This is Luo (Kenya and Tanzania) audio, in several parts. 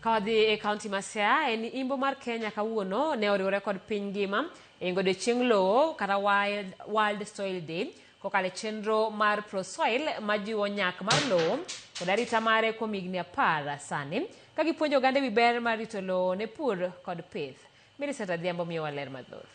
Kawadhi e kaunti ma Siaya en imbo mar Kenya kawuono ne oriwore kod piny ngima e godiechieng' lowo kata World Soil Day kokalo chenro mar ProSoil majiwo nyak mar lowo kod arita mare kuom higni 10 sani ka gipuonjo oganda wi ber mar rito lowo ne pur kod pith. Millicent Adhiambo miyowa ler mathoth.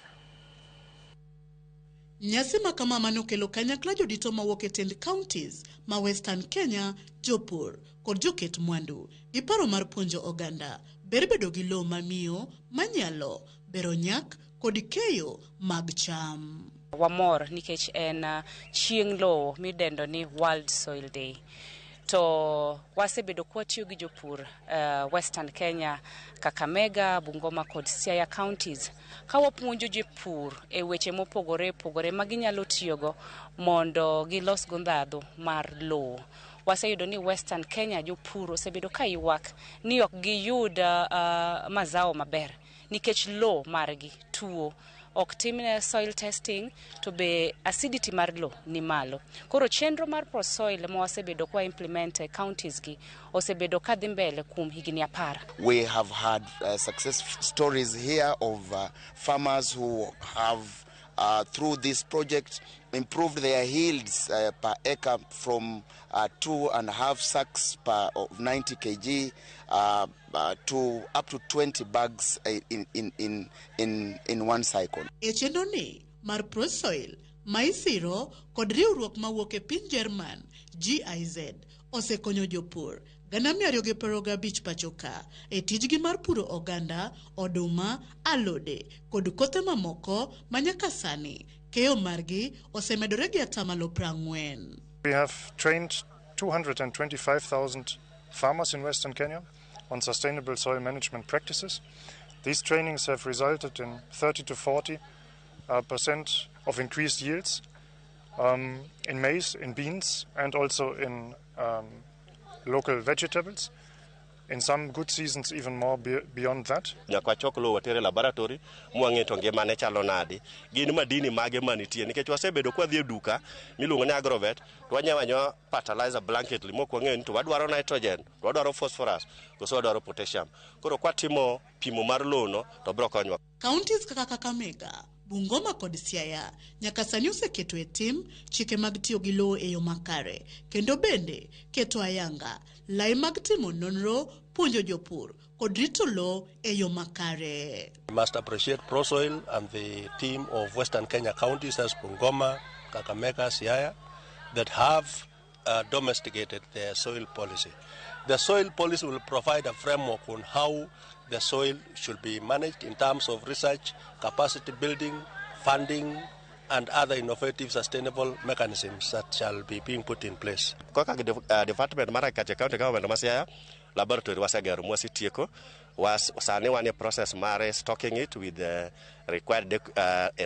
Nyasi makama manokelo kanyakla jodito mawuok e tend counties ma Western Kenya, jopur kod joket mwandu gi paro mar puonjo oganda ber bedo gi lowo mamiyo manyalo bero nyak kod keyo mag cham. Wamor nikech en chieng' lowo midendo ni World Soil Day. To wasebedo kwatiyo gi jopur Western Kenya, Kakamega, Bungoma kod Siaya counties ka wapuonjo jopur e weche mopogore ma ginyalo tiyogo mondo gilos go ndhadhu mar lowo. Waseyudo ni Western Kenya jopur osebedo ka ywak ni ok giyud mazao maber nikech lowo margi tuo. Ok timne soil testing to be acidity mar lowo ni malo. Koro chenro mar ProSoil ma wasebedo kwa implement counties gi osebedo ka dhi mbele kuom higni 10. We have had success stories here of farmers who have through this project improved their yields per acre from 2.5 sacks per of 90 kg to up to 20 bags in one cycle. Chenro ni mar ProSoil maisiro kod riwruok mawuok e piny German GIZ osekonyo jopur gana 250 pachoka e tijgi mar puro oganda, oduma, alode kod kothe mamoko manyaka sani keyo margi osemedore gi 40%. We have trained 225,000 farmers in Western Kenya on sustainable soil management practices. These trainings have resulted in 30 to 40% of increased yields in maize, in beans, and also in local vegetables. In some good seasons, even more beyond that. Nyaka choklo watere laboratory mwange to ngimane chalo nadi gin madini mage manitie nikech wasebedo kwa dhi duka miluongo ni agrovet to wanyawanyo fertilizer blanket moko ng'eny to wadwaro nitrogen to wadwaro phosphorus koso wadwaro potassium. Koro kwatimo pimo mar lowo to bro konyo. Counties kaka Kakamega, Bungoma kod Siaya nyaka sani oseketo e tim chike mag tiyo gi lowo e yo makare kendo bende keto ayanga lai mag timo nonro puonjo jopur kod rito lowo e yo makare. We must appreciate ProSoil and the team of Western Kenya counties as Bungoma, Kakamega, Siaya that have domesticated their soil policy. The soil policy will provide a framework on how the soil should be managed in terms of research, capacity building, funding, and other innovative sustainable mechanisms that shall be being put in place. Kaka department mara kache county government ma Siaya laboratory wasegero mwasitieko sani wane process mare stocking it with the required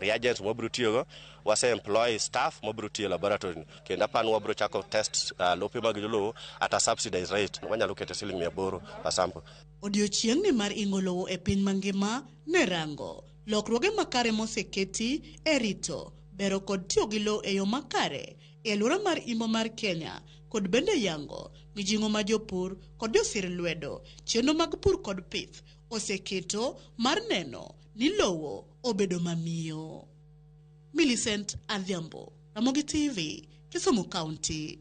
reagents mobro tiyogo wase employ staff mobro tiyo laboratory kendo pan wabro chako test lope mag lowo at a subsidized rate wanyalo keto $800 per sample. Odiochieng' ni mar ingo lowo e piny mangima ne rango lokruoge makare moseketi e rito bero kod tiyo gi lowo e yo makare e alwora mar imbo mar Kenya kod bende yango mijing'o ma jopur kod josir lwedo chenro mag pur kod pith oseketo mar neno ni lowo obedo mamiyo. Millicent Adhiambo, Ramogi TV, Kisumu County.